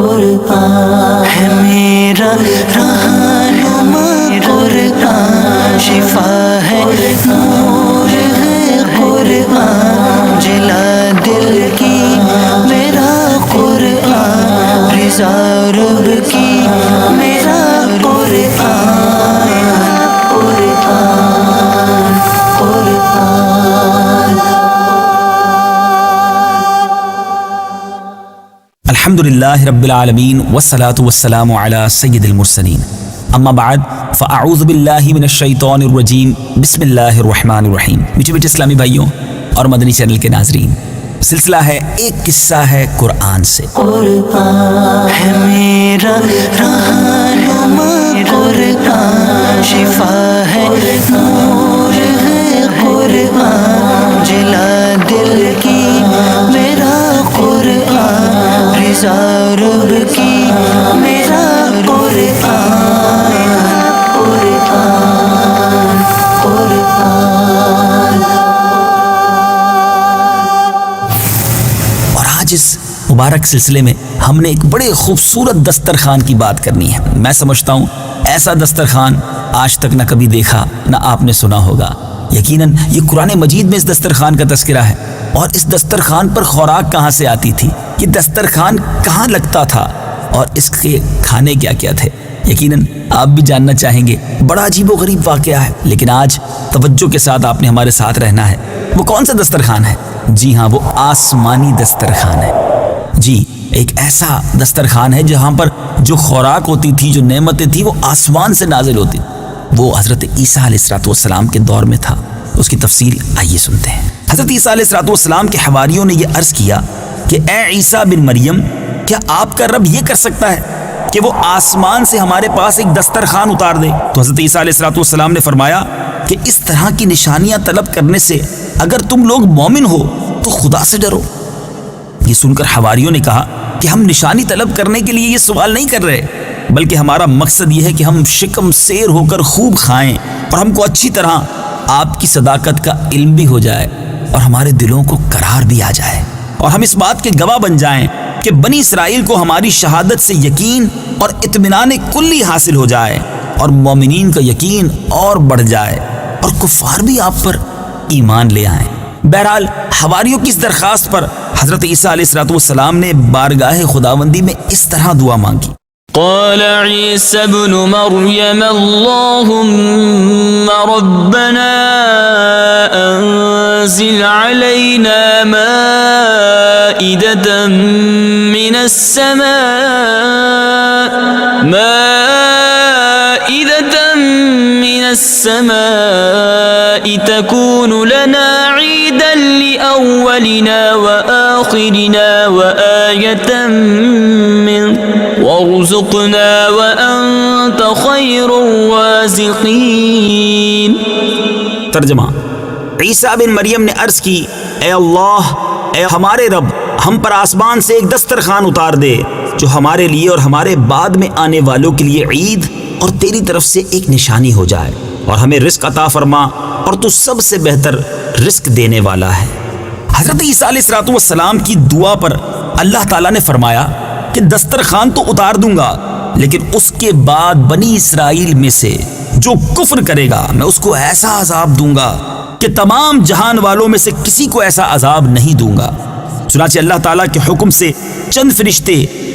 قرآن ہے میرا رہنما قرآن، شفا ہے نور ہے قرآن، جلا دل کی میرا قرآن، رضا رب کی میرا قرآن، قرآن قرآن۔ الحمدللہ رب العالمین والصلاة والسلام علی سید المرسلین، اما بعد فاعوذ باللہ من الشیطان الرجیم، بسم اللہ الرحمن الرحیم۔ میٹھے میٹھے اسلامی بھائیوں اور مدنی چینل کے ناظرین، سلسلہ ہے ایک قصہ ہے قرآن سے۔ قرآن ہے میرا رہنما قرآن، شفا ہے نور ہے قرآن، جلا دل کی میرا قرآن، رضا رب کی میرا قرآن، قرآن قرآن۔ اور آج اس مبارک سلسلے میں ہم نے ایک بڑے خوبصورت دسترخوان کی بات کرنی ہے۔ میں سمجھتا ہوں ایسا دسترخوان آج تک نہ کبھی دیکھا نہ آپ نے سنا ہوگا۔ یقیناً یہ قرآن مجید میں اس دسترخوان کا تذکرہ ہے، اور اس دسترخوان پر خوراک کہاں سے آتی تھی، یہ دسترخوان کہاں لگتا تھا، اور اس کے کھانے کیا کیا تھے۔ یقیناً آپ بھی جاننا چاہیں گے۔ بڑا عجیب و غریب واقعہ ہے، لیکن آج توجہ کے ساتھ آپ نے ہمارے ساتھ رہنا ہے۔ وہ کون سا دسترخوان ہے؟ جی ہاں، وہ آسمانی دسترخوان ہے۔ جی، ایک ایسا دسترخوان ہے جہاں پر جو خوراک ہوتی تھی، جو نعمتیں تھی، وہ آسمان سے نازل ہوتی تھی۔ وہ حضرت عیسیٰ علیہ السلام کے دور میں تھا۔ اس کی تفصیل آئیے سنتے ہیں۔ حضرت عیسیٰ علیہ السلام کے حواریوں نے یہ عرض کیا کہ اے عیسیٰ بن مریم، کیا آپ کا رب یہ کر سکتا ہے کہ وہ آسمان سے ہمارے پاس ایک دسترخوان اتار دے؟ تو حضرت عیسیٰ علیہ السلام نے فرمایا کہ اس طرح کی نشانیاں طلب کرنے سے اگر تم لوگ مومن ہو تو خدا سے ڈرو۔ یہ سن کر حواریوں نے کہا کہ ہم نشانی طلب کرنے کے لیے یہ سوال نہیں کر رہے، بلکہ ہمارا مقصد یہ ہے کہ ہم شکم سیر ہو کر خوب کھائیں، اور ہم کو اچھی طرح آپ کی صداقت کا علم بھی ہو جائے، اور ہمارے دلوں کو قرار بھی آ جائے، اور ہم اس بات کے گواہ بن جائیں کہ بنی اسرائیل کو ہماری شہادت سے یقین اور اطمینان کلی حاصل ہو جائے، اور مومنین کا یقین اور بڑھ جائے، اور کفار بھی آپ پر ایمان لے آئیں۔ بہرحال حواریوں کی اس درخواست پر حضرت عیسیٰ علیہ السلام نے بارگاہ خداوندی میں اس طرح دعا مانگی۔ قال عيسى ابن مريم اللهم ربنا أنزل علينا مائدة من السماء تكون لنا عيدا لأولنا وآخرنا وآية منك وارزقنا وأنت خير الرازقين۔ ترجمہ: عیسیٰ بن مریم نے عرض کی، اے اللہ، اے ہمارے رب، ہم پر آسمان سے ایک دسترخوان اتار دے جو ہمارے لیے اور ہمارے بعد میں آنے والوں کے لیے عید اور تیری طرف سے ایک نشانی ہو جائے، اور ہمیں رزق عطا فرما، اور تو سب سے بہتر رزق دینے والا ہے۔ حضرت عیسیٰ علیہ السلام کی دعا پر اللہ تعالیٰ نے فرمایا کہ دسترخوان تو اتار دوں گا، لیکن اس کے بعد بنی اسرائیل میں سے جو کفر کرے گا میں اس کو ایسا عذاب دوں گا کہ تمام جہان والوں میں سے کسی کو ایسا عذاب نہیں دوں گا۔ چنانچہ اللہ تعالیٰ کے حکم سے چند فرشتے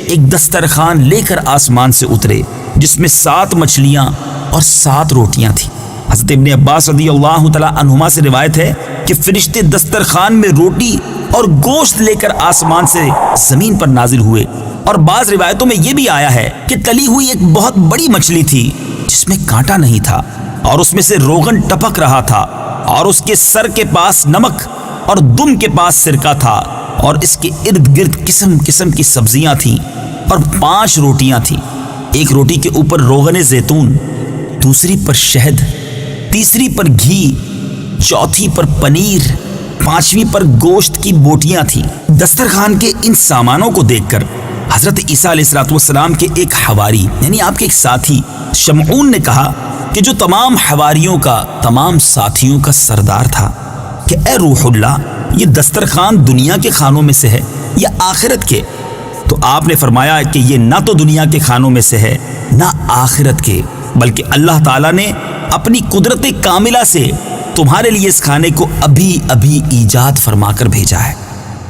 ایک دسترخوان لے کر آسمان سے اترے، جس میں 7 مچھلیاں اور 7 روٹیاں تھیں۔ حضرت ابن عباس رضی اللہ تعالیٰ عنہما سے روایت ہے کہ فرشتے دسترخوان میں روٹی اور گوشت لے کر آسمان سے زمین پر نازل ہوئے، اور بعض روایتوں میں یہ بھی آیا ہے کہ تلی ہوئی ایک بہت بڑی مچھلی تھی جس میں کانٹا نہیں تھا، اور اس میں سے روغن ٹپک رہا تھا، اور اس کے سر کے پاس نمک اور دم کے پاس سرکہ تھا، اور اس کے ارد گرد قسم قسم کی سبزیاں تھیں، اور 5 روٹیاں تھیں، ایک روٹی کے اوپر روغن زیتون، دوسری پر شہد، تیسری پر گھی، چوتھی پر پنیر، 5ویں پر گوشت کی بوٹیاں تھیں۔ دسترخوان کے ان سامانوں کو دیکھ کر حضرت عیسیٰ علیہ السلام کے ایک حواری یعنی آپ کے ایک ساتھی شمعون نے کہا کہ جو تمام حواریوں کا، تمام ساتھیوں کا سردار تھا، کہ اے روح اللہ، یہ دسترخوان دنیا کے کھانوں میں سے ہے یا آخرت کے؟ تو آپ نے فرمایا کہ یہ نہ تو دنیا کے کھانوں میں سے ہے نہ آخرت کے، بلکہ اللہ تعالیٰ نے اپنی قدرت کاملہ سے تمہارے لیے اس کھانے کو ابھی ابھی ایجاد فرما کر بھیجا ہے۔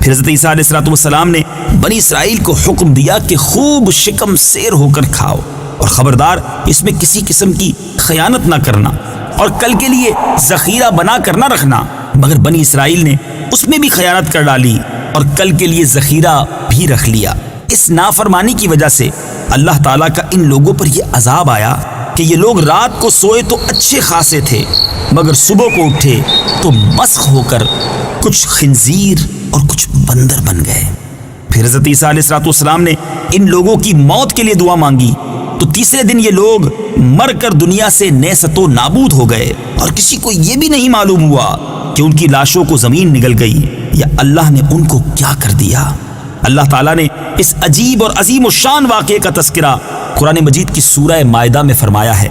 پھر حضرت عیسیٰ علیہ السلام نے بنی اسرائیل کو حکم دیا کہ خوب شکم سیر ہو کر کھاؤ، اور خبردار اس میں کسی قسم کی خیانت نہ کرنا، اور کل کے لیے ذخیرہ بنا کر نہ رکھنا۔ مگر بنی اسرائیل نے اس میں بھی خیانت کر ڈالی اور کل کے لیے ذخیرہ بھی رکھ لیا۔ اس نافرمانی کی وجہ سے اللہ تعالیٰ کا ان لوگوں پر یہ عذاب آیا کہ یہ لوگ رات کو سوئے تو اچھے خاصے تھے، مگر صبح کو اٹھے تو مسخ ہو کر کچھ خنزیر اور کچھ بندر بن گئے۔ پھر حضرت عیسیٰ علیہ السلام نے ان لوگوں کی موت کے لیے دعا مانگی تو تیسرے دن یہ لوگ مر کر دنیا سے نیست و نابود ہو گئے، اور کسی کو یہ بھی نہیں معلوم ہوا کہ ان کی لاشوں کو زمین نگل گئی یا اللہ نے ان کو کیا کر دیا۔ اللہ تعالیٰ نے اس عجیب اور عظیم الشان واقعے کا تذکرہ قرآن مجید کی سورہ مائدہ میں فرمایا ہے۔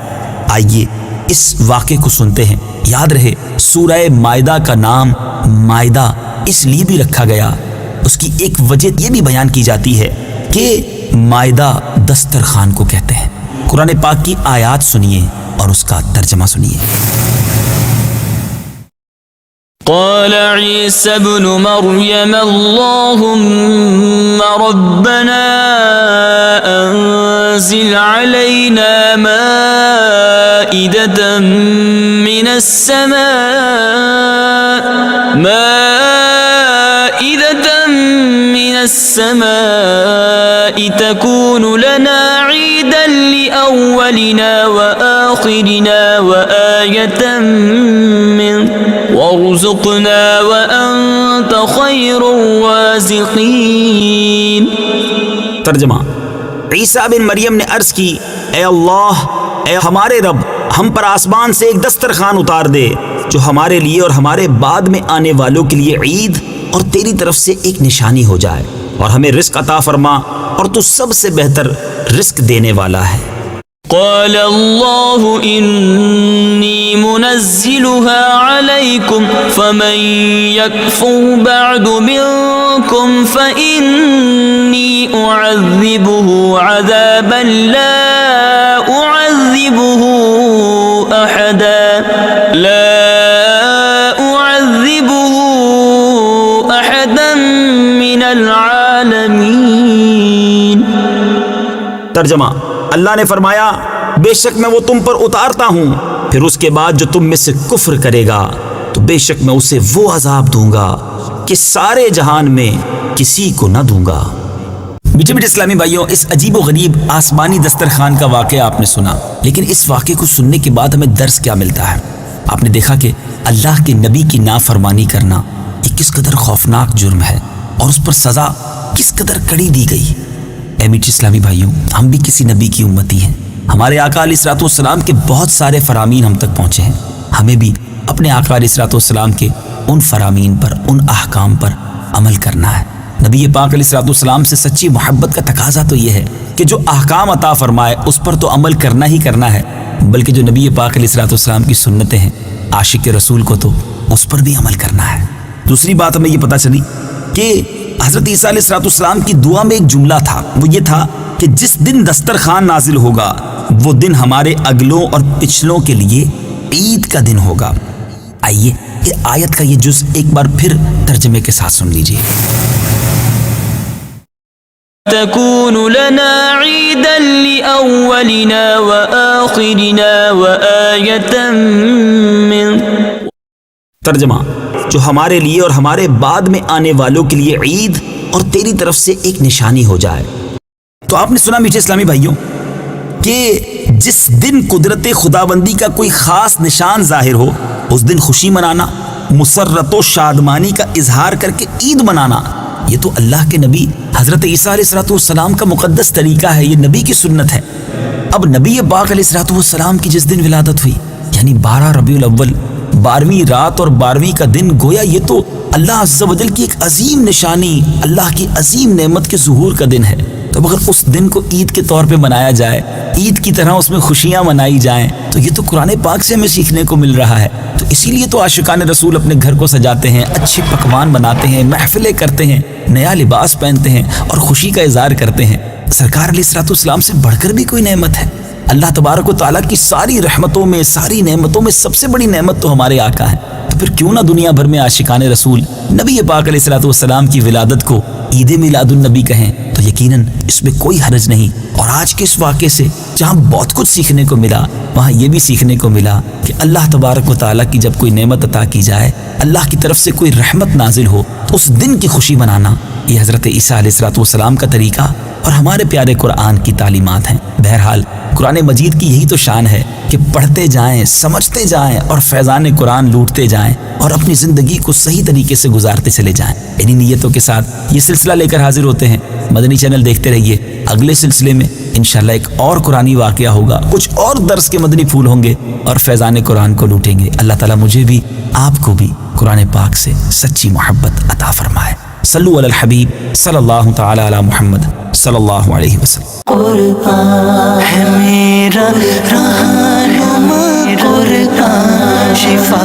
آئیے اس واقعے کو سنتے ہیں۔ یاد رہے سورہ مائدہ کا نام مائدہ اس لیے بھی رکھا گیا، اس کی ایک وجہ یہ بھی بیان کی جاتی ہے کہ مائدہ دسترخوان کو کہتے ہیں۔ قرآن پاک کی آیات سنیے اور اس کا ترجمہ سنیے۔ قال عيسى ابن مريم اللهم ربنا أنزل علينا مائدة من السماء تكون لنا عيدا لأولنا وآخرنا وآية منك وارزقنا وأنت خير الرازقين۔ ترجمہ: عیسیٰ بن مریم نے عرض کی، اے اللہ، اے ہمارے رب، ہم پر آسمان سے ایک دسترخوان اتار دے جو ہمارے لیے اور ہمارے بعد میں آنے والوں کے لیے عید اور تیری طرف سے ایک نشانی ہو جائے، اور ہمیں رزق عطا فرما، اور تو سب سے بہتر رزق دینے والا ہے۔ قال الله إني منزلها عليكم فمن يكفر بعد منكم فإني أعذبه عذابا لا أعذبه أحدا من العالمين۔ ترجمہ: اللہ نے فرمایا، بے شک میں وہ تم پر اتارتا ہوں، پھر اس کے بعد جو تم میں سے کفر کرے گا تو بے شک میں اسے وہ عذاب دوں گا کہ سارے جہان میں کسی کو نہ دوں گا۔ میٹھے میٹھے اسلامی بھائیوں، اس عجیب و غریب آسمانی دسترخوان کا واقعہ آپ نے سنا، لیکن اس واقعے کو سننے کے بعد ہمیں درس کیا ملتا ہے؟ آپ نے دیکھا کہ اللہ کے نبی کی نافرمانی کرنا یہ کس قدر خوفناک جرم ہے، اور اس پر سزا کس قدر کڑی دی گئی۔ اے میٹھے اسلامی بھائیوں، ہم بھی کسی نبی کی امتی ہیں۔ ہمارے آقا علیہ الصلوۃ والسلام کے بہت سارے فرامین ہم تک پہنچے ہیں، ہمیں بھی اپنے آقا علیہ الصلوۃ والسلام کے ان فرامین پر، ان احکام پر عمل کرنا ہے۔ نبی پاک علیہ الصلوۃ والسلام سے سچی محبت کا تقاضا تو یہ ہے کہ جو احکام عطا فرمائے اس پر تو عمل کرنا ہی کرنا ہے، بلکہ جو نبی پاک علیہ الصلوۃ والسلام کی سنتیں ہیں، عاشق رسول کو تو اس پر بھی عمل کرنا ہے۔ دوسری بات ہمیں یہ پتہ چلی کہ حضرت عیسیٰ علیہ السلام کی دعا میں ایک جملہ تھا، وہ یہ تھا کہ جس دن دسترخوان نازل ہوگا وہ دن ہمارے اگلوں اور پچھلوں کے لیے عید کا دن ہوگا۔ آئیے یہ آیت کا یہ جز ایک بار پھر ترجمے کے ساتھ سن لیجیے۔ تكون لنا عيدا لأولنا وآخرنا وآية منك۔ ترجمہ: جو ہمارے لیے اور ہمارے بعد میں آنے والوں کے لیے عید اور تیری طرف سے ایک نشانی ہو جائے۔ تو آپ نے سنا میٹھے اسلامی بھائیوں کہ جس دن قدرت خداوندی کا کوئی خاص نشان ظاہر ہو اس دن خوشی منانا، مسرت و شادمانی کا اظہار کر کے عید منانا، یہ تو اللہ کے نبی حضرت عیسیٰ علیہ السلام کا مقدس طریقہ ہے، یہ نبی کی سنت ہے۔ اب نبی پاک علیہ السلام کی جس دن ولادت ہوئی یعنی 12 ربیع الاول، 12ویں رات اور 12ویں کا دن، گویا یہ تو اللہ عز و جل کی ایک عظیم نشانی، اللہ کی عظیم نعمت کے ظہور کا دن ہے۔ تو اگر اس دن کو عید کے طور پہ منایا جائے عید کی طرح اس میں خوشیاں منائی جائیں، تو یہ تو قرآن پاک سے ہمیں سیکھنے کو مل رہا ہے۔ تو اسی لیے تو عاشقان رسول اپنے گھر کو سجاتے ہیں، اچھے پکوان بناتے ہیں، محفلیں کرتے ہیں، نیا لباس پہنتے ہیں اور خوشی کا اظہار کرتے ہیں۔ سرکار علیہ الصلوۃ والسلام سے بڑھ کر بھی کوئی نعمت ہے؟ اللہ تبارک و تعالیٰ کی ساری رحمتوں میں، ساری نعمتوں میں سب سے بڑی نعمت تو ہمارے آقا ہیں۔ تو پھر کیوں نہ دنیا بھر میں عاشقان رسول نبی پاک علیہ الصلوۃ والسلام کی ولادت کو عید میلاد النبی کہیں؟ تو یقیناً اس میں کوئی حرج نہیں۔ اور آج کے اس واقعے سے جہاں بہت کچھ سیکھنے کو ملا، وہاں یہ بھی سیکھنے کو ملا کہ اللہ تبارک و تعالیٰ کی جب کوئی نعمت عطا کی جائے، اللہ کی طرف سے کوئی رحمت نازل ہو، تو اس دن کی خوشی منانا یہ حضرت عیسیٰ علیہ الصلوۃ والسلام کا طریقہ اور ہمارے پیارے قرآن کی تعلیمات ہیں۔ بہرحال قرآن مجید کی یہی تو شان ہے کہ پڑھتے جائیں، سمجھتے جائیں اور فیضان قرآن لوٹتے جائیں اور اپنی زندگی کو صحیح طریقے سے گزارتے چلے جائیں۔ انہی نیتوں کے ساتھ یہ سلسلہ لے کر حاضر ہوتے ہیں۔ مدنی چینل دیکھتے رہیے، اگلے سلسلے میں انشاءاللہ ایک اور قرآنی واقعہ ہوگا، کچھ اور درس کے مدنی پھول ہوں گے اور فیضان قرآن کو لوٹیں گے۔ اللہ تعالیٰ مجھے بھی آپ کو بھی قرآن پاک سے سچی محبت عطا فرمائے۔ صلو علی الحبیب صلی اللہ تعالی علی محمد صلی اللہ علیہ وسلم۔ قرآن ہے میرا رہنما، قرآن شفا